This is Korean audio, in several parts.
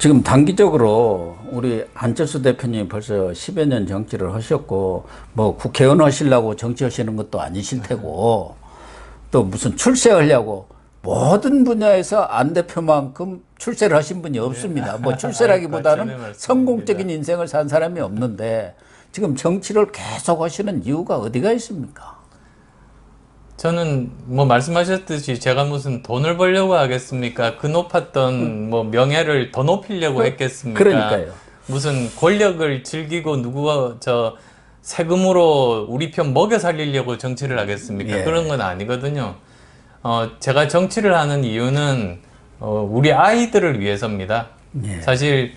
지금 단기적으로 우리 안철수 대표님이 벌써 10여 년 정치를 하셨고, 뭐 국회의원 하시려고 정치하시는 것도 아니실 테고, 또 무슨 출세하려고 모든 분야에서 안 대표만큼 출세를 하신 분이 없습니다. 뭐 출세라기보다는 성공적인 인생을 산 사람이 없는데, 지금 정치를 계속 하시는 이유가 어디가 있습니까? 저는 뭐 말씀하셨듯이 제가 무슨 돈을 벌려고 하겠습니까? 그 높았던 뭐 명예를 더 높이려고 했겠습니까? 그러니까요. 무슨 권력을 즐기고 누구가 저 세금으로 우리 편 먹여 살리려고 정치를 하겠습니까? 예. 그런 건 아니거든요. 제가 정치를 하는 이유는 우리 아이들을 위해서입니다. 예. 사실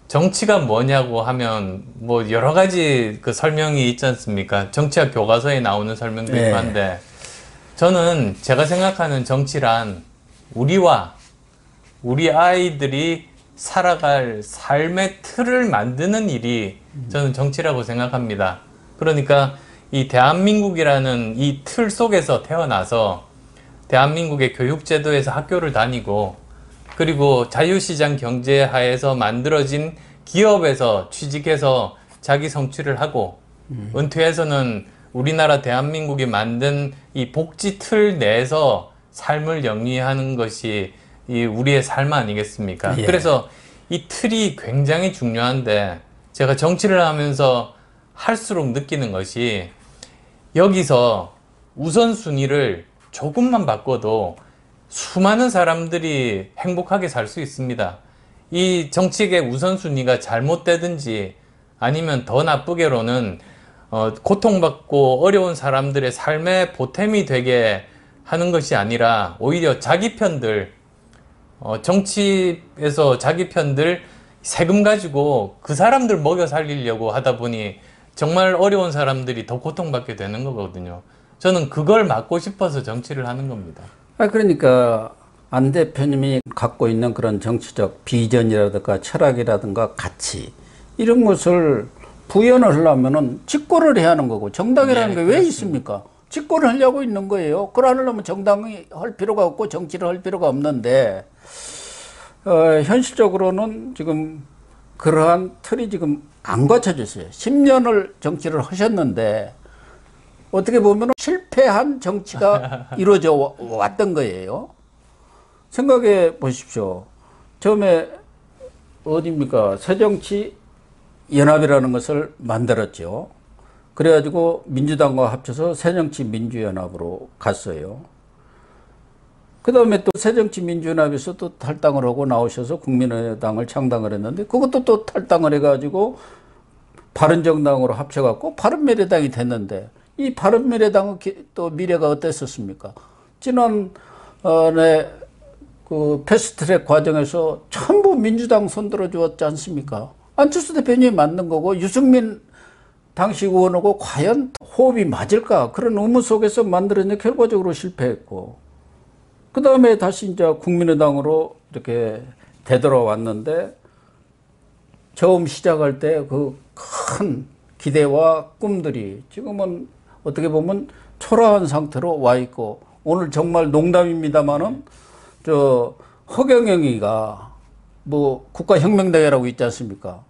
정치가 뭐냐고 하면 뭐 여러 가지 그 설명이 있지 않습니까? 정치학 교과서에 나오는 설명도 예. 있고 한데, 저는 제가 생각하는 정치란 우리와 우리 아이들이 살아갈 삶의 틀을 만드는 일이 저는 정치라고 생각합니다. 그러니까 이 대한민국이라는 이 틀 속에서 태어나서 대한민국의 교육제도에서 학교를 다니고, 그리고 자유시장 경제 하에서 만들어진 기업에서 취직해서 자기 성취를 하고, 은퇴해서는 우리나라 대한민국이 만든 이 복지 틀 내에서 삶을 영위하는 것이 이 우리의 삶 아니겠습니까? 예. 그래서 이 틀이 굉장히 중요한데, 제가 정치를 하면서 할수록 느끼는 것이, 여기서 우선순위를 조금만 바꿔도 수많은 사람들이 행복하게 살 수 있습니다. 이 정치의 우선순위가 잘못되든지 아니면 더 나쁘게로는 고통받고 어려운 사람들의 삶의 보탬이 되게 하는 것이 아니라 오히려 자기 편들, 정치에서 자기 편들 세금 가지고 그 사람들 먹여 살리려고 하다 보니 정말 어려운 사람들이 더 고통받게 되는 거거든요. 저는 그걸 막고 싶어서 정치를 하는 겁니다. 그러니까 안 대표님이 갖고 있는 그런 정치적 비전이라든가 철학이라든가 가치, 이런 것을 부연을 하려면은 집권을 해야 하는 거고, 정당이라는 게 왜 있습니까? 집권을 하려고 있는 거예요. 그러려면 정당이 할 필요가 없고 정치를 할 필요가 없는데, 현실적으로는 지금 그러한 틀이 지금 안 갖춰졌어요. 10년을 정치를 하셨는데 어떻게 보면 실패한 정치가 이루어져 왔던 거예요. 생각해 보십시오. 처음에 어디입니까? 새정치연합이라는 것을 만들었죠. 그래가지고 민주당과 합쳐서 새정치민주연합으로 갔어요. 그 다음에 또 새정치민주연합에서 또 탈당을 하고 나오셔서 국민의당을 창당을 했는데, 그것도 또 탈당을 해가지고 바른정당으로 합쳐갖고 바른미래당이 됐는데, 이 바른미래당의 또 미래가 어땠었습니까? 지난해 그 패스트트랙 과정에서 전부 민주당 손들어 주었지 않습니까? 안철수 대표님이 만든 거고, 유승민 당시 의원하고 과연 호흡이 맞을까? 그런 의문 속에서 만들었는데 결과적으로 실패했고, 그 다음에 다시 이제 국민의당으로 이렇게 되돌아왔는데, 처음 시작할 때 그 큰 기대와 꿈들이 지금은 어떻게 보면 초라한 상태로 와 있고, 오늘 정말 농담입니다만은 허경영이가 뭐 국가혁명당이라고 있지 않습니까?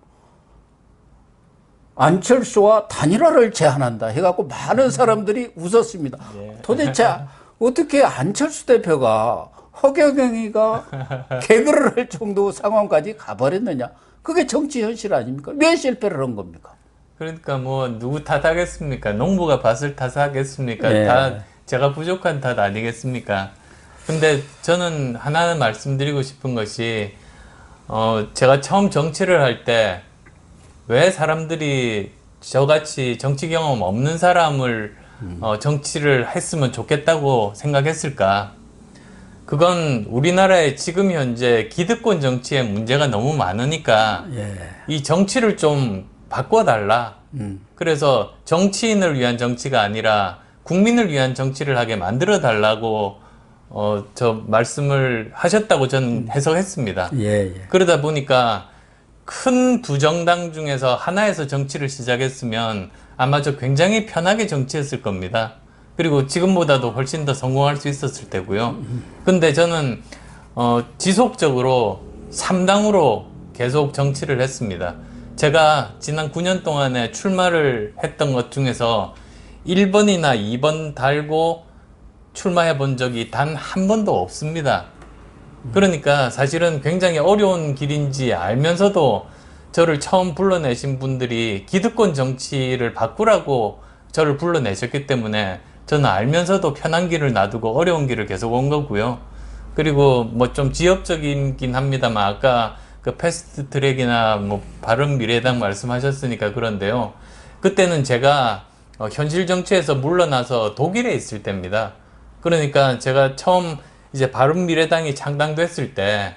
안철수와 단일화를 제안한다 해갖고 많은 사람들이 웃었습니다. 도대체 어떻게 안철수 대표가 허경영이가 개그를 할 정도 상황까지 가버렸느냐? 그게 정치 현실 아닙니까? 왜 실패를 한 겁니까? 그러니까 뭐 누구 탓하겠습니까? 농부가 밭을 탓하겠습니까? 네. 다 제가 부족한 탓 아니겠습니까? 근데 저는 하나는 말씀드리고 싶은 것이, 제가 처음 정치를 할 때 왜 사람들이 저같이 정치 경험 없는 사람을 정치를 했으면 좋겠다고 생각했을까? 그건 우리나라의 지금 현재 기득권 정치에 문제가 너무 많으니까 이 정치를 좀 바꿔달라. 그래서 정치인을 위한 정치가 아니라 국민을 위한 정치를 하게 만들어 달라고 저 말씀을 하셨다고 저는 해석했습니다. 그러다 보니까 큰 두 정당 중에서 하나에서 정치를 시작했으면 아마 저 굉장히 편하게 정치했을 겁니다. 그리고 지금보다도 훨씬 더 성공할 수 있었을 테고요. 근데 저는 지속적으로 3당으로 계속 정치를 했습니다. 제가 지난 9년 동안에 출마를 했던 것 중에서 1번이나 2번 달고 출마해 본 적이 단 한 번도 없습니다. 그러니까 사실은 굉장히 어려운 길인지 알면서도 저를 처음 불러내신 분들이 기득권 정치를 바꾸라고 저를 불러내셨기 때문에 저는 알면서도 편한 길을 놔두고 어려운 길을 계속 온 거고요. 그리고 뭐 좀 지역적이긴 합니다만 아까 그 패스트 트랙이나 뭐 바른미래당 말씀하셨으니까 그런데요. 그때는 제가 현실 정치에서 물러나서 독일에 있을 때입니다. 그러니까 제가 처음 이제 바른미래당이 창당됐을 때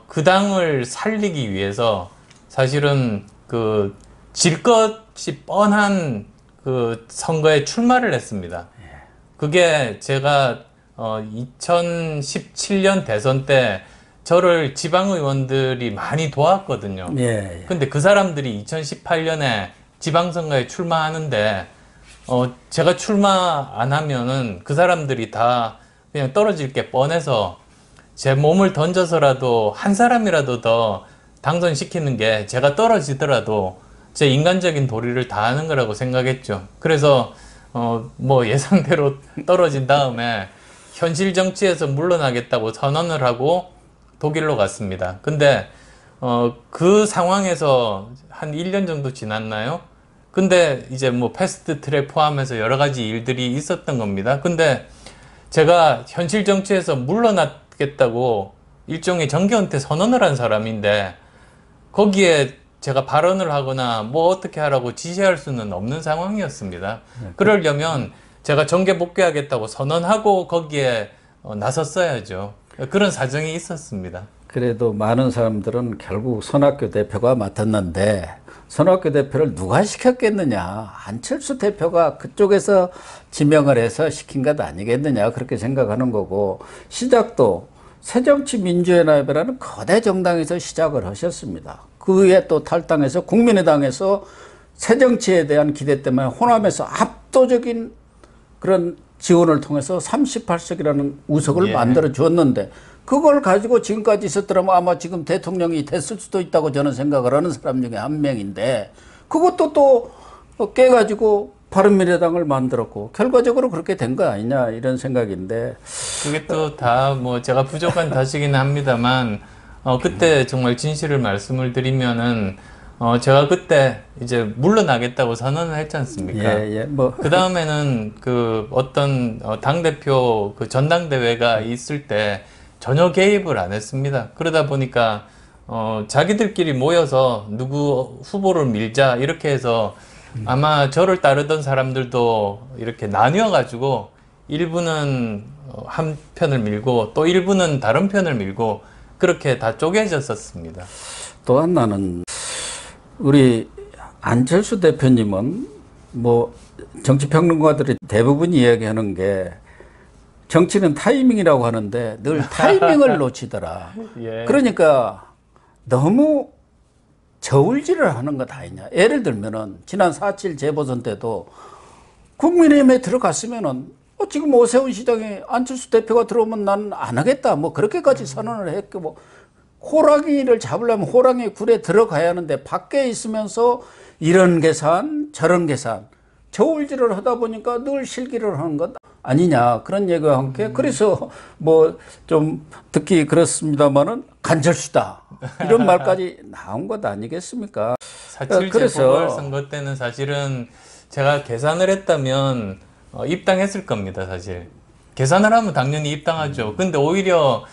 그 당을 살리기 위해서 사실은 그 질 것이 뻔한 그 선거에 출마를 했습니다. 그게 제가 2017년 대선 때 저를 지방의원들이 많이 도왔거든요. 예, 예. 근데 그 사람들이 2018년에 지방선거에 출마하는데 제가 출마 안 하면은 그 사람들이 다 그냥 떨어질 게 뻔해서 제 몸을 던져서라도 한 사람이라도 더 당선시키는 게 제가 떨어지더라도 제 인간적인 도리를 다하는 거라고 생각했죠. 그래서 뭐 예상대로 떨어진 다음에 현실 정치에서 물러나겠다고 선언을 하고 독일로 갔습니다. 근데 그 상황에서 한 1년 정도 지났나요? 근데 이제 뭐 패스트 트랙 포함해서 여러 가지 일들이 있었던 겁니다. 근데 제가 현실 정치에서 물러나겠다고 일종의 정계은퇴 선언을 한 사람인데 거기에 제가 발언을 하거나 뭐 어떻게 하라고 지시할 수는 없는 상황이었습니다. 그러려면 제가 정계 복귀하겠다고 선언하고 거기에 나섰어야죠. 그런 사정이 있었습니다. 그래도 많은 사람들은 결국 손학규 대표가 맡았는데 손학규 대표를 누가 시켰겠느냐. 안철수 대표가 그쪽에서 지명을 해서 시킨 것 아니겠느냐. 그렇게 생각하는 거고 시작도 새정치민주연합이라는 거대 정당에서 시작을 하셨습니다. 그 후에 또 탈당해서 국민의당에서 새정치에 대한 기대 때문에 호남에서 압도적인 그런 지원을 통해서 38석이라는 우석을 만들어 줬는데 그걸 가지고 지금까지 있었더라면 아마 지금 대통령이 됐을 수도 있다고 저는 생각을 하는 사람 중에 한 명인데 그것도 또 깨가지고 바른미래당을 만들었고 결과적으로 그렇게 된 거 아니냐 이런 생각인데 그게 또 다 뭐 제가 부족한 탓이긴 합니다만 그때 정말 진실을 말씀을 드리면은 제가 그때 이제 물러나겠다고 선언을 했지 않습니까? 예, 예, 뭐. 그 다음에는 그 어떤 당대표 그 전당대회가 있을 때 전혀 개입을 안 했습니다. 그러다 보니까 자기들끼리 모여서 누구 후보를 밀자 이렇게 해서 아마 저를 따르던 사람들도 이렇게 나뉘어가지고 일부는 한 편을 밀고 또 일부는 다른 편을 밀고 그렇게 다 쪼개졌었습니다. 또한 나는 우리 안철수 대표님은 뭐 정치평론가들이 대부분 이야기하는 게 정치는 타이밍이라고 하는데 늘 타이밍을 놓치더라. 예. 그러니까 너무 저울질을 하는 것 아니냐. 예를 들면은 지난 4.7 재보선 때도 국민의힘에 들어갔으면은 지금 오세훈 시장이 안철수 대표가 들어오면 나는 안 하겠다. 뭐 그렇게까지 선언을 했고 뭐 호랑이를 잡으려면 호랑이 굴에 들어가야 하는데 밖에 있으면서 이런 계산 저런 계산 저울질을 하다 보니까 늘 실기를 하는 것 아니냐 그런 얘기와 함께 그래서 뭐 좀 듣기 그렇습니다만은 간절수다 이런 말까지 나온 것 아니겠습니까? 4.7 재보궐선거 때는 사실은 제가 계산을 했다면 입당했을 겁니다. 사실 계산을 하면 당연히 입당하죠. 근데 오히려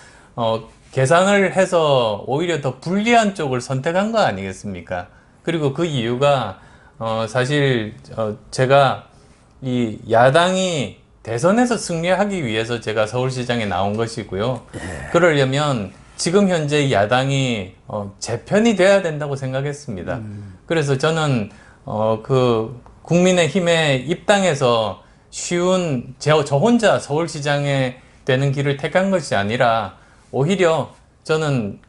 계산을 해서 오히려 더 불리한 쪽을 선택한 거 아니겠습니까? 그리고 그 이유가 사실 제가 이 야당이 대선에서 승리하기 위해서 제가 서울시장에 나온 것이고요. 그러려면 지금 현재 야당이 재편이 돼야 된다고 생각했습니다. 그래서 저는 그 국민의힘에 입당해서 쉬운 저 혼자 서울시장에 되는 길을 택한 것이 아니라 오히려 저는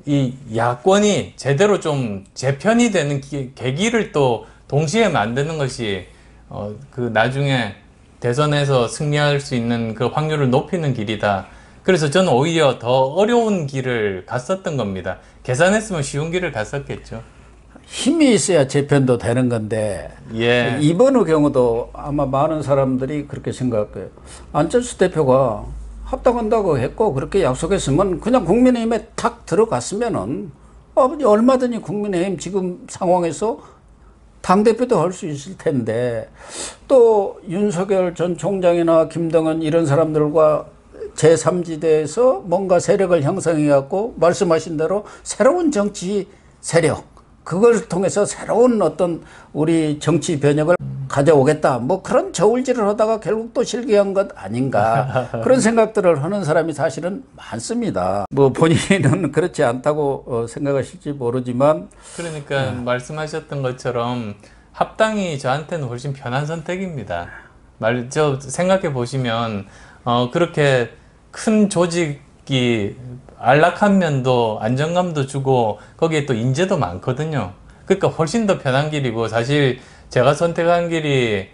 이 야권이 제대로 좀 재편이 되는 계기를 또 동시에 만드는 것이 나중에 대선에서 승리할 수 있는 그 확률을 높이는 길이다. 그래서 저는 오히려 더 어려운 길을 갔었던 겁니다. 계산했으면 쉬운 길을 갔었겠죠. 힘이 있어야 재편도 되는 건데 예. 이번의 경우도 아마 많은 사람들이 그렇게 생각해요. 안철수 대표가 합당한다고 했고 그렇게 약속했으면 그냥 국민의힘에 탁 들어갔으면은 얼마든지 국민의힘 지금 상황에서 당대표도 할 수 있을 텐데 또 윤석열 전 총장이나 김동연 이런 사람들과 제3지대에서 뭔가 세력을 형성해갖고 말씀하신 대로 새로운 정치 세력 그걸 통해서 새로운 어떤 우리 정치 변혁을 가져오겠다 뭐 그런 저울질을 하다가 결국 또 실기한 것 아닌가 그런 생각들을 하는 사람이 사실은 많습니다. 뭐 본인은 그렇지 않다고 생각하실지 모르지만 그러니까 말씀하셨던 것처럼 합당이 저한테는 훨씬 편한 선택입니다. 저 생각해 보시면 그렇게 큰 조직이 안락한 면도 안정감도 주고 거기에 또 인재도 많거든요. 그러니까 훨씬 더 편한 길이고 사실 제가 선택한 길이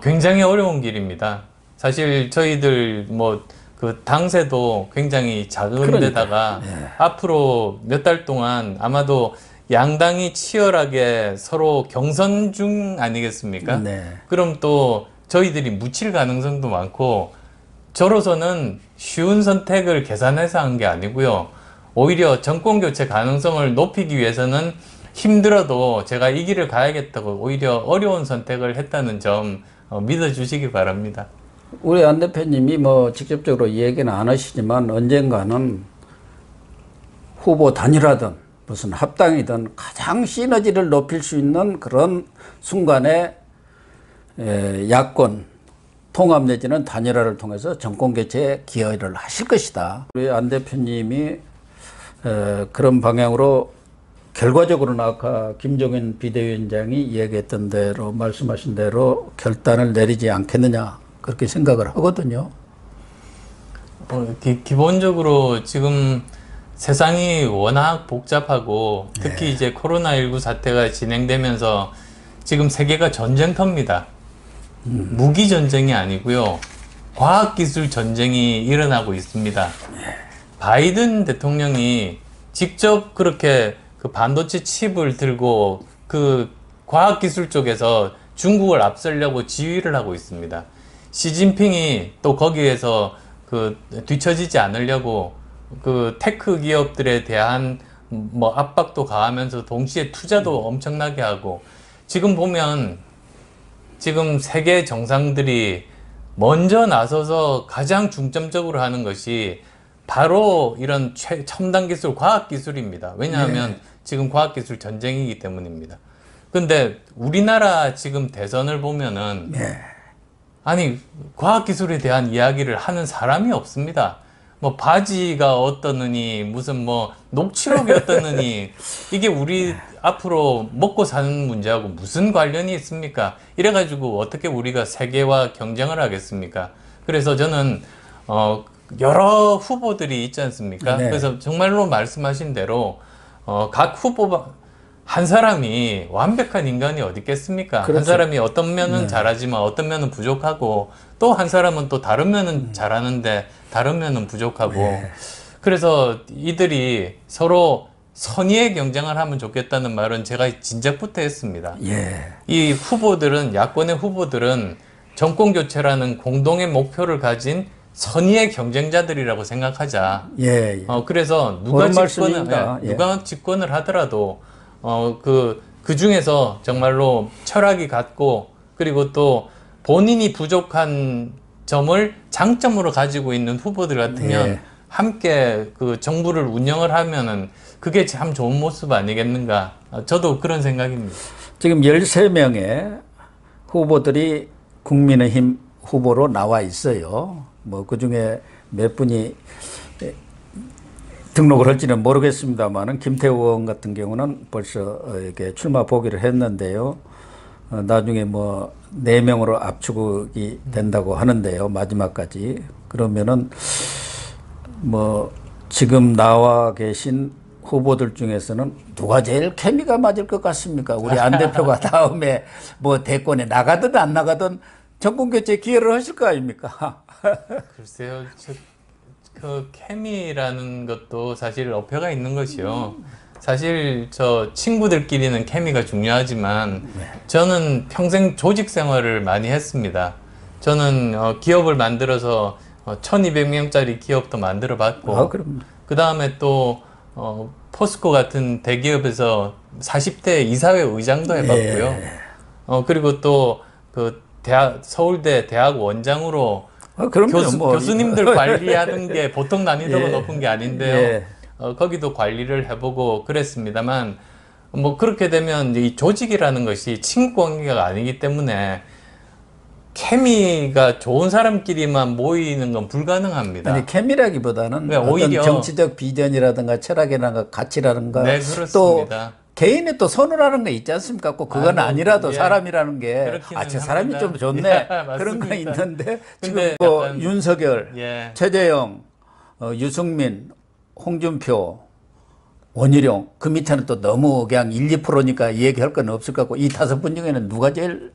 굉장히 어려운 길입니다. 사실 저희들 뭐 그 당세도 굉장히 작은 데다가 앞으로 몇 달 동안 아마도 양당이 치열하게 서로 경선 중 아니겠습니까? 네. 그럼 또 저희들이 묻힐 가능성도 많고 저로서는 쉬운 선택을 계산해서 한 게 아니고요. 오히려 정권 교체 가능성을 높이기 위해서는 힘들어도 제가 이 길을 가야겠다고 오히려 어려운 선택을 했다는 점 믿어주시기 바랍니다. 우리 안 대표님이 뭐 직접적으로 얘기는 안 하시지만 언젠가는 후보 단일화든 무슨 합당이든 가장 시너지를 높일 수 있는 그런 순간에 야권 통합 내지는 단일화를 통해서 정권 교체에 기여를 하실 것이다. 우리 안 대표님이 그런 방향으로 결과적으로는 아까 김종인 비대위원장이 얘기했던 대로 말씀하신 대로 결단을 내리지 않겠느냐 그렇게 생각을 하거든요. 기본적으로 지금 세상이 워낙 복잡하고 특히 이제 코로나19 사태가 진행되면서 지금 세계가 전쟁터입니다. 무기 전쟁이 아니고요. 과학기술 전쟁이 일어나고 있습니다. 바이든 대통령이 직접 그렇게 그 반도체 칩을 들고 그 과학기술 쪽에서 중국을 앞서려고 지휘를 하고 있습니다. 시진핑이 또 거기에서 그 뒤처지지 않으려고 그 테크 기업들에 대한 뭐 압박도 가하면서 동시에 투자도 엄청나게 하고 지금 보면 지금 세계 정상들이 먼저 나서서 가장 중점적으로 하는 것이 바로 이런 첨단 기술, 과학 기술입니다. 왜냐하면 지금 과학 기술 전쟁이기 때문입니다. 근데 우리나라 지금 대선을 보면은 아니 과학 기술에 대한 이야기를 하는 사람이 없습니다. 뭐 바지가 어떠느니 무슨 뭐 녹취록이 어떠느니 이게 우리 앞으로 먹고 사는 문제하고 무슨 관련이 있습니까? 이래가지고 어떻게 우리가 세계와 경쟁을 하겠습니까? 그래서 저는 여러 후보들이 있지 않습니까? 네. 그래서 정말로 말씀하신 대로 각 후보 한 사람이 완벽한 인간이 어디 있겠습니까? 그렇죠. 한 사람이 어떤 면은 잘하지만 어떤 면은 부족하고 또 한 사람은 또 다른 면은 잘하는데 다른 면은 부족하고 그래서 이들이 서로 선의의 경쟁을 하면 좋겠다는 말은 제가 진작부터 했습니다. 이 후보들은 야권의 후보들은 정권 교체라는 공동의 목표를 가진 선의의 경쟁자들이라고 생각하자. 그래서 누가 집권을 하더라도 그 중에서 정말로 철학이 같고 그리고 또 본인이 부족한 점을 장점으로 가지고 있는 후보들 같으면 함께 그 정부를 운영을 하면은 그게 참 좋은 모습 아니겠는가. 저도 그런 생각입니다. 지금 13명의 후보들이 국민의힘 후보로 나와 있어요. 뭐 그 중에 몇 분이 등록을 할지는 모르겠습니다만은 김태우 의원 같은 경우는 벌써 이렇게 출마 포기를 했는데요. 나중에 뭐 4명으로 압축이 된다고 하는데요. 마지막까지. 그러면은 뭐 지금 나와 계신 후보들 중에서는 누가 제일 케미가 맞을 것 같습니까? 우리 안 대표가 다음에 뭐 대권에 나가든 안 나가든 정권 교체 기여를 하실 거 아닙니까? 글쎄요. 그 케미라는 것도 사실 어폐가 있는 것이요. 사실 저 친구들끼리는 케미가 중요하지만 저는 평생 조직 생활을 많이 했습니다. 저는 기업을 만들어서 1200명짜리 기업도 만들어 봤고 그럼. 그 다음에 또 포스코 같은 대기업에서 40대 이사회 의장도 해봤고요. 그리고 또 그 서울대 대학 원장으로 그럼요. 뭐 교수님들 관리하는 게 보통 난이도가 예. 높은 게 아닌데요. 예. 거기도 관리를 해보고 그랬습니다만, 뭐 그렇게 되면 이 조직이라는 것이 친구 관계가 아니기 때문에 케미가 좋은 사람끼리만 모이는 건 불가능합니다. 아니 케미라기보다는 네, 어떤 오히려 정치적 비전이라든가 철학이라든가 가치라든가 네, 또 그렇습니다. 개인의 또 선호라는 거 있지 않습니까? 꼭 그건 뭐, 아니라도 예. 사람이라는 게 그렇기는 저 사람이 합니다. 좀 좋네 예, 그런 거 맞습니다. 있는데 지금 근데 뭐 약간, 윤석열, 예. 최재형, 유승민, 홍준표, 원희룡 그 밑에는 또 너무 그냥 1, 2%니까 얘기할 건 없을 것 같고 이 5분 중에는 누가 제일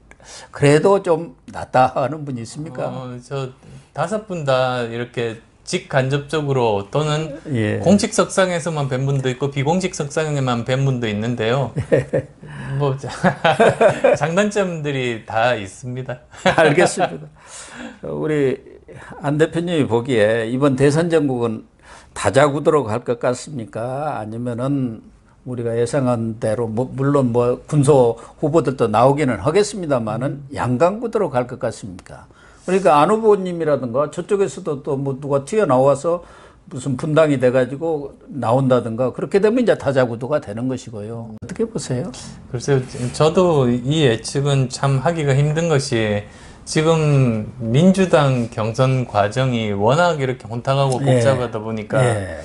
그래도 좀 낫다 하는 분이 있습니까? 저 5분 다 이렇게 직간접적으로 또는 예. 공식 석상에서만 뵌 분도 있고 비공식 석상에만 뵌 분도 있는데요. 뭐 장단점들이 다 있습니다. 알겠습니다. 우리 안 대표님이 보기에 이번 대선 전국은 다자구도로 갈 것 같습니까? 아니면은 우리가 예상한 대로 물론 뭐 군소 후보들도 나오기는 하겠습니다만은 양강구도로 갈 것 같습니까? 그러니까 안 후보님이라든가 저쪽에서도 또 뭐 누가 튀어나와서 무슨 분당이 돼가지고 나온다든가 그렇게 되면 이제 다자구도가 되는 것이고요. 어떻게 보세요? 글쎄요, 저도 이 예측은 참 하기가 힘든 것이 지금 민주당 경선 과정이 워낙 이렇게 혼탁하고 복잡하다 보니까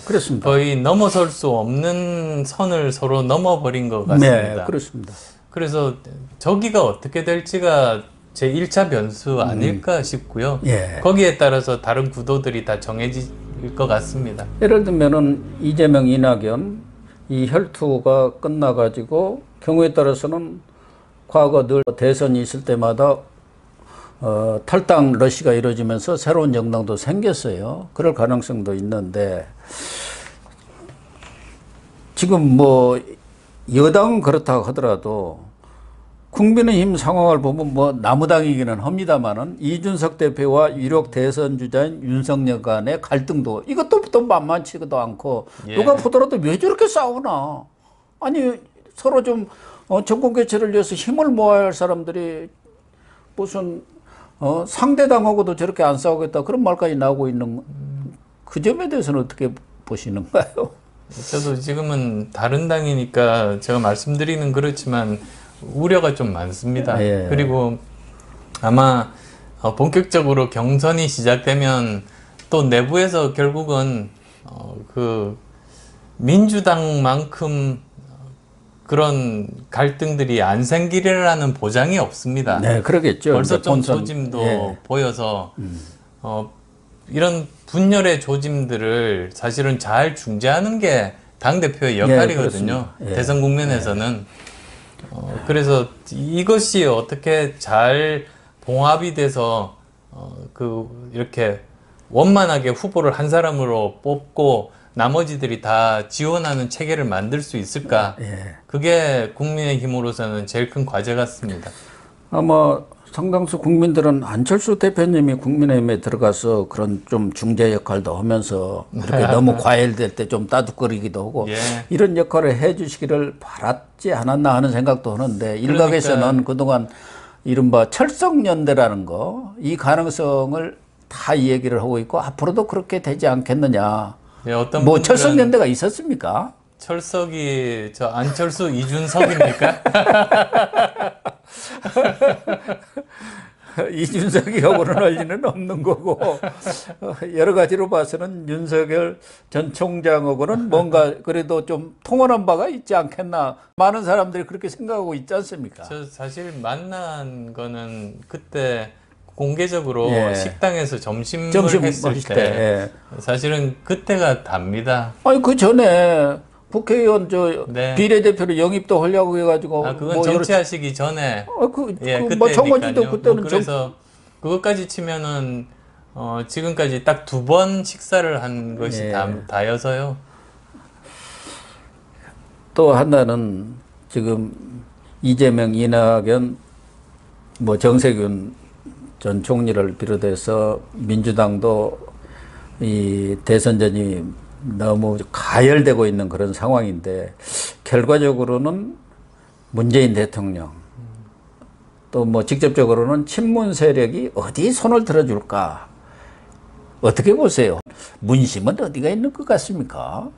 그렇습니다. 거의 넘어설 수 없는 선을 서로 넘어버린 것 같습니다. 네, 그렇습니다. 그래서 저기가 어떻게 될지가 제 1차 변수 아닐까 싶고요. 예. 거기에 따라서 다른 구도들이 다 정해질 것 같습니다. 예를 들면은 이재명, 이낙연 이 혈투가 끝나가지고 경우에 따라서는 과거 늘 대선이 있을 때마다 탈당 러시가 이루어지면서 새로운 정당도 생겼어요. 그럴 가능성도 있는데 지금 뭐 여당은 그렇다 하더라도 국민의힘 상황을 보면 뭐 나무당이기는 합니다만은 이준석 대표와 유력 대선 주자인 윤석열 간의 갈등도 이것도 또 만만치도 않고 누가 보더라도 왜 저렇게 싸우나? 아니 서로 좀 정권 교체를 위해서 힘을 모아야 할 사람들이 무슨 상대당하고도 저렇게 안 싸우겠다 그런 말까지 나오고 있는 그 점에 대해서는 어떻게 보시는가요? 저도 지금은 다른 당이니까 제가 말씀드리는 그렇지만 우려가 좀 많습니다. 예. 그리고 아마 본격적으로 경선이 시작되면 또 내부에서 결국은 그 민주당만큼 그런 갈등들이 안 생기리라는 보장이 없습니다. 네, 그러겠죠. 벌써 좀 본선, 조짐도 보여서 이런 분열의 조짐들을 사실은 잘 중재하는 게 당대표의 역할이거든요. 그렇습니다. 대선 국면에서는. 그래서 이것이 어떻게 잘 봉합이 돼서 이렇게 원만하게 후보를 한 사람으로 뽑고 나머지들이 다 지원하는 체계를 만들 수 있을까? 그게 국민의힘으로서는 제일 큰 과제 같습니다. 아마 상당수 국민들은 안철수 대표님이 국민의힘에 들어가서 그런 좀 중재 역할도 하면서 이렇게 너무 과열될 때 좀 따뜻거리기도 하고 이런 역할을 해 주시기를 바랐지 않았나 하는 생각도 하는데 일각에서는 그동안 이른바 철석연대라는 거 이 가능성을 다 얘기를 하고 있고 앞으로도 그렇게 되지 않겠느냐. 어떤 뭐 철석연대가 있었습니까? 철석이 저 안철수 이준석입니까? 이준석이하고는 할 리는 없는 거고 여러 가지로 봐서는 윤석열 전 총장하고는 뭔가 그래도 좀 통원한 바가 있지 않겠나 많은 사람들이 그렇게 생각하고 있지 않습니까? 저 사실 만난 거는 그때 공개적으로 식당에서 점심을 했을 때 사실은 그때가 답니다. 아니 그 전에 국회의원 비례대표로 영입도 하려고 해가지고 그건 정치하시기 전에 뭐 마찬가지도 그때는 그래서 그것까지 치면은 지금까지 딱 2번 식사를 한 것이 예. 다여서요. 또 하나는 지금 이재명, 이낙연, 뭐 정세균 전 총리를 비롯해서 민주당도 이 대선전이 너무 가열되고 있는 그런 상황인데 결과적으로는 문재인 대통령 또 뭐 직접적으로는 친문 세력이 어디 손을 들어줄까? 어떻게 보세요? 문심은 어디가 있는 것 같습니까?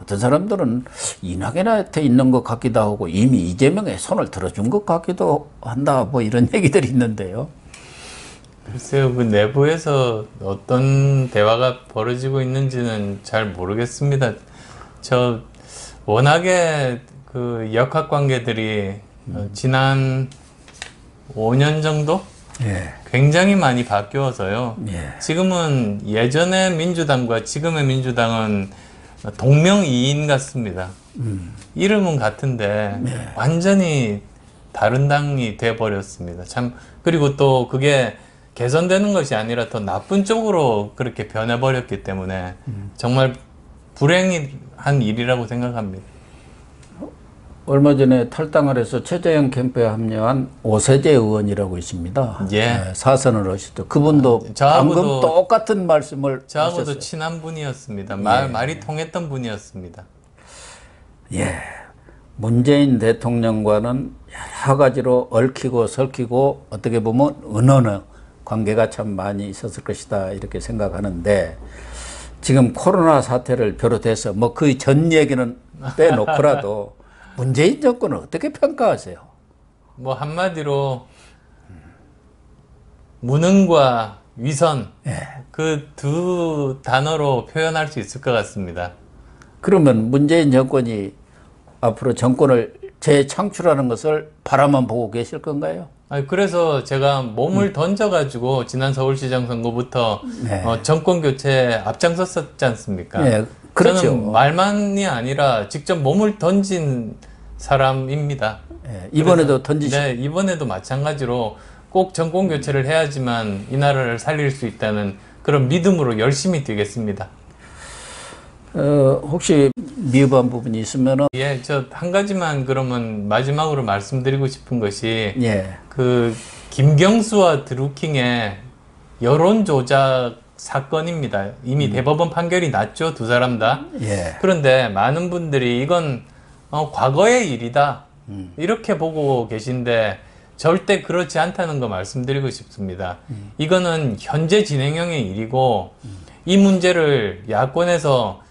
어떤 사람들은 이낙연한테 있는 것 같기도 하고 이미 이재명의 손을 들어준 것 같기도 한다 뭐 이런 얘기들이 있는데요. 글쎄요, 그 내부에서 어떤 대화가 벌어지고 있는지는 잘 모르겠습니다. 저 워낙에 그 역학 관계들이 지난 5년 정도 예. 굉장히 많이 바뀌어서요. 예. 지금은 예전의 민주당과 지금의 민주당은 동명이인 같습니다. 이름은 같은데 완전히 다른 당이 돼버렸습니다. 참, 그리고 또 그게 개선되는 것이 아니라 더 나쁜 쪽으로 그렇게 변해버렸기 때문에 정말 불행한 일이라고 생각합니다. 얼마 전에 탈당을 해서 최재형 캠프에 합류한 오세재 의원이라고 있습니다. 예. 사선을 하시죠. 그분도 저하고도- 방금 똑같은 말씀을 저하고도 하셨어요. 친한 분이었습니다. 예. 말이 통했던 분이었습니다. 예. 문재인 대통령과는 여러 가지로 얽히고 설키고 어떻게 보면 은연의 관계가 참 많이 있었을 것이다 이렇게 생각하는데 지금 코로나 사태를 비롯해서 뭐 그 전 얘기는 빼놓고라도 문재인 정권을 어떻게 평가하세요? 뭐 한마디로 무능과 위선 그 두 단어로 표현할 수 있을 것 같습니다. 그러면 문재인 정권이 앞으로 정권을 재창출하는 것을 바라만 보고 계실 건가요? 그래서 제가 몸을 던져가지고 지난 서울시장 선거부터 네. 정권 교체에 앞장섰었지 않습니까? 예, 그렇죠. 저는 말만이 아니라 직접 몸을 던진 사람입니다. 예, 이번에도 던지시. 네, 이번에도 마찬가지로 꼭 정권 교체를 해야지만 이 나라를 살릴 수 있다는 그런 믿음으로 열심히 뛰겠습니다. 혹시 미흡한 부분이 있으면은 예, 저 한 가지만 그러면 마지막으로 말씀드리고 싶은 것이 예, 그 김경수와 드루킹의 여론 조작 사건입니다. 이미 대법원 판결이 났죠, 두 사람 다. 예, 그런데 많은 분들이 이건 과거의 일이다 이렇게 보고 계신데 절대 그렇지 않다는 거 말씀드리고 싶습니다. 이거는 현재 진행형의 일이고 이 문제를 야권에서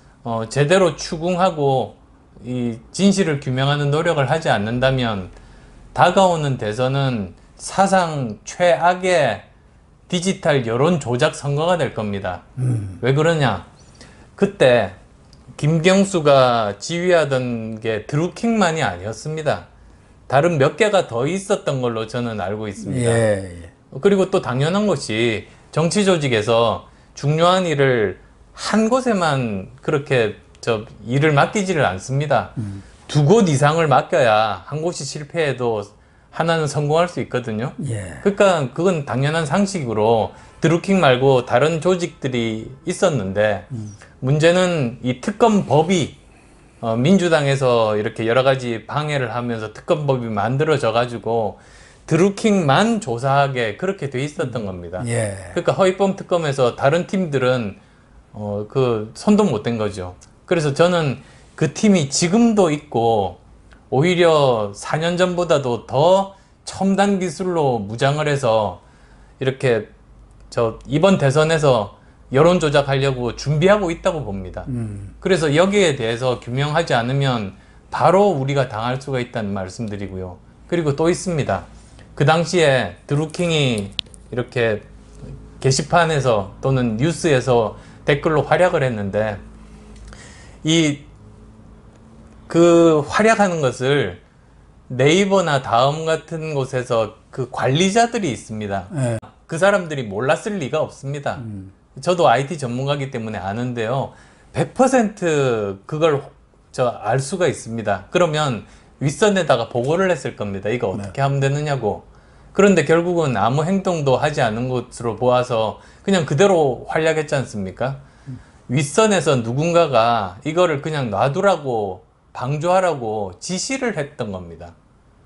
제대로 추궁하고 이 진실을 규명하는 노력을 하지 않는다면 다가오는 대선은 사상 최악의 디지털 여론 조작 선거가 될 겁니다. 왜 그러냐? 그때 김경수가 지휘하던 게 드루킹만이 아니었습니다. 다른 몇 개가 더 있었던 걸로 저는 알고 있습니다. 예, 그리고 또 당연한 것이 정치 조직에서 중요한 일을 한 곳에만 그렇게 일을 맡기지를 않습니다. 두 곳 이상을 맡겨야 한 곳이 실패해도 하나는 성공할 수 있거든요. 예, 그러니까 그건 당연한 상식으로 드루킹 말고 다른 조직들이 있었는데 문제는 이 특검법이 민주당에서 이렇게 여러 가지 방해를 하면서 특검법이 만들어져 가지고 드루킹만 조사하게 그렇게 돼 있었던 겁니다. 예, 그러니까 허위범 특검에서 다른 팀들은 그 손도 못 댄 거죠. 그래서 저는 그 팀이 지금도 있고 오히려 4년 전보다도 더 첨단 기술로 무장을 해서 이렇게 이번 대선에서 여론 조작하려고 준비하고 있다고 봅니다. 그래서 여기에 대해서 규명하지 않으면 바로 우리가 당할 수가 있다는 말씀드리고요. 그리고 또 있습니다. 그 당시에 드루킹이 이렇게 게시판에서 또는 뉴스에서 댓글로 활약을 했는데 그 활약하는 것을 네이버나 다음 같은 곳에서 그 관리자들이 있습니다. 예. 그 사람들이 몰랐을 리가 없습니다. 저도 IT 전문가이기 때문에 아는데요. 100% 그걸 알 수가 있습니다. 그러면 윗선에다가 보고를 했을 겁니다. 이거 어떻게 하면 되느냐고. 그런데 결국은 아무 행동도 하지 않은 것으로 보아서 그냥 그대로 활약했지 않습니까? 윗선에서 누군가가 이거를 그냥 놔두라고 방조하라고 지시를 했던 겁니다.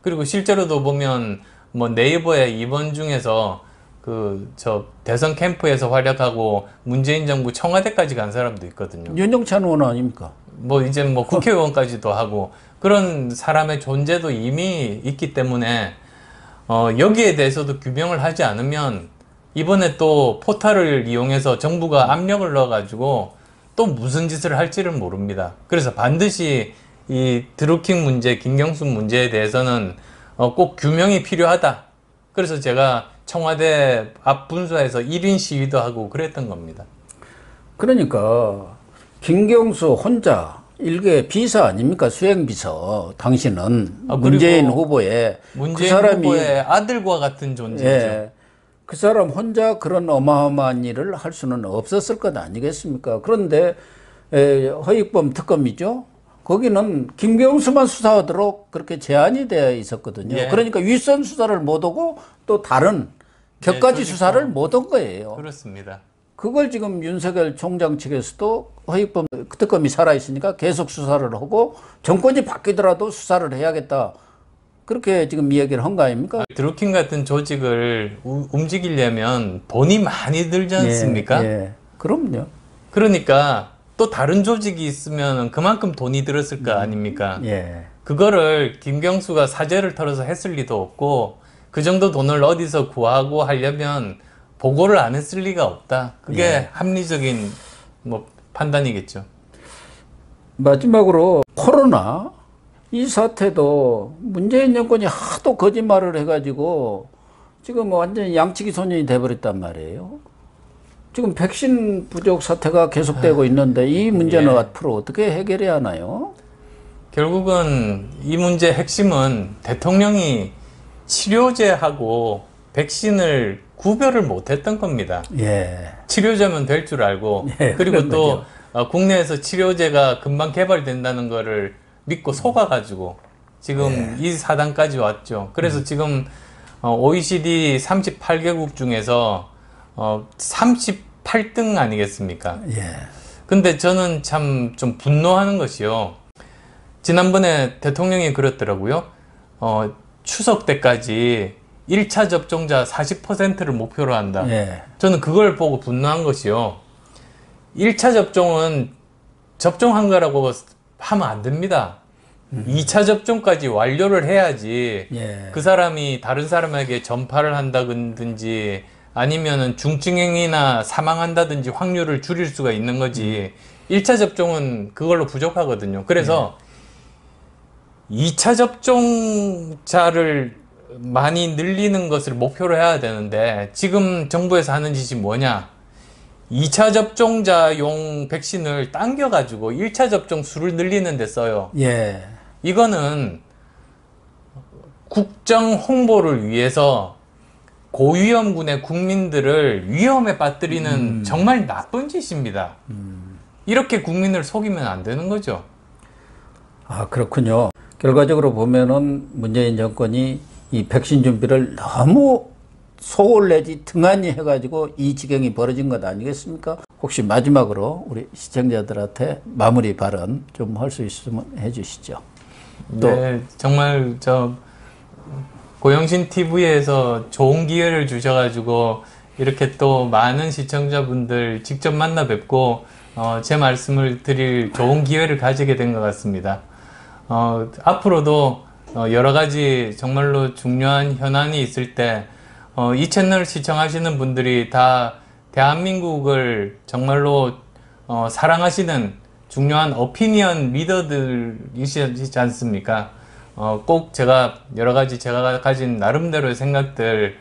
그리고 실제로도 보면 뭐 네이버의 임원 중에서 그 저 대선 캠프에서 활약하고 문재인 정부 청와대까지 간 사람도 있거든요. 윤영찬 의원 아닙니까? 뭐 이제 뭐 국회의원까지도 하고 그런 사람의 존재도 이미 있기 때문에 여기에 대해서도 규명을 하지 않으면 이번에 또 포탈을 이용해서 정부가 압력을 넣어가지고 또 무슨 짓을 할지를 모릅니다. 그래서 반드시 이 드루킹 문제, 김경수 문제에 대해서는 꼭 규명이 필요하다. 그래서 제가 청와대 앞 분수에서 1인 시위도 하고 그랬던 겁니다. 그러니까 김경수 혼자 일개 비서 아닙니까? 수행비서. 당신은 문재인 후보의 문재인 후보의 아들과 같은 존재죠. 예, 그 사람 혼자 그런 어마어마한 일을 할 수는 없었을 것 아니겠습니까? 그런데 허익범 특검이죠. 거기는 김경수만 수사하도록 그렇게 제한이 되어 있었거든요. 예. 그러니까 윗선 수사를 못 하고 또 다른 격가지 수사를 못 한 거예요. 그렇습니다. 그걸 지금 윤석열 총장 측에서도 허익범 특검이 살아있으니까 계속 수사를 하고 정권이 바뀌더라도 수사를 해야겠다. 그렇게 지금 이야기를 한 거 아닙니까? 드루킹 같은 조직을 움직이려면 돈이 많이 들지 않습니까? 예, 그럼요. 그러니까 또 다른 조직이 있으면 그만큼 돈이 들었을 거 아닙니까? 예. 그거를 김경수가 사재를 털어서 했을 리도 없고 그 정도 돈을 어디서 구하고 하려면 보고를 안 했을 리가 없다. 그게 예. 합리적인 뭐 판단이겠죠. 마지막으로 코로나 이 사태도 문재인 정권이 하도 거짓말을 해가지고 지금 완전히 양치기 소년이 돼버렸단 말이에요. 지금 백신 부족 사태가 계속되고 있는데 이 문제는 예. 앞으로 어떻게 해결해야 하나요? 결국은 이 문제의 핵심은 대통령이 치료제하고 백신을 구별을 못했던 겁니다. 예. 치료제면 될 줄 알고 예, 그리고 그런 또 국내에서 치료제가 금방 개발된다는 거를 믿고 속아가지고 지금 이 사단까지 왔죠. 그래서 지금 OECD 38개국 중에서 38등 아니겠습니까? 예. 근데 저는 참 좀 분노하는 것이요. 지난번에 대통령이 그랬더라고요. 추석 때까지 1차 접종자 40%를 목표로 한다. 예. 저는 그걸 보고 분노한 것이요. 1차 접종은 접종한 거라고 하면 안 됩니다. 2차 접종까지 완료를 해야지 예. 그 사람이 다른 사람에게 전파를 한다든지 아니면은 중증행이나 사망한다든지 확률을 줄일 수가 있는 거지. 1차 접종은 그걸로 부족하거든요. 그래서 2차 접종자를 많이 늘리는 것을 목표로 해야 되는데 지금 정부에서 하는 짓이 뭐냐? 2차 접종자용 백신을 당겨가지고 1차 접종 수를 늘리는 데 써요. 예. 이거는 국정 홍보를 위해서 고위험군의 국민들을 위험에 빠뜨리는 정말 나쁜 짓입니다. 이렇게 국민을 속이면 안 되는 거죠. 아, 그렇군요. 결과적으로 보면은 문재인 정권이 이 백신 준비를 너무 소홀 내지 등한히 해가지고 이 지경이 벌어진 것 아니겠습니까? 혹시 마지막으로 우리 시청자들한테 마무리 발언 좀 할 수 있으면 해주시죠. 또 네, 정말 저 고영신 TV에서 좋은 기회를 주셔가지고 이렇게 또 많은 시청자분들 직접 만나 뵙고 제 말씀을 드릴 좋은 기회를 가지게 된 것 같습니다. 앞으로도 여러 가지 정말로 중요한 현안이 있을 때 이 채널 시청하시는 분들이 다 대한민국을 정말로 사랑하시는 중요한 오피니언 리더들이시지 않습니까? 꼭 제가 여러 가지 제가 가진 나름대로의 생각들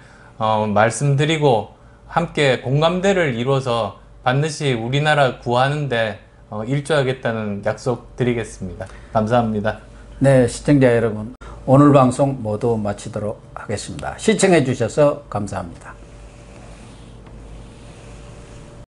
말씀드리고 함께 공감대를 이루어서 반드시 우리나라 구하는데 일조하겠다는 약속 드리겠습니다. 감사합니다. 네, 시청자 여러분, 오늘 방송 모두 마치도록 하겠습니다. 시청해 주셔서 감사합니다.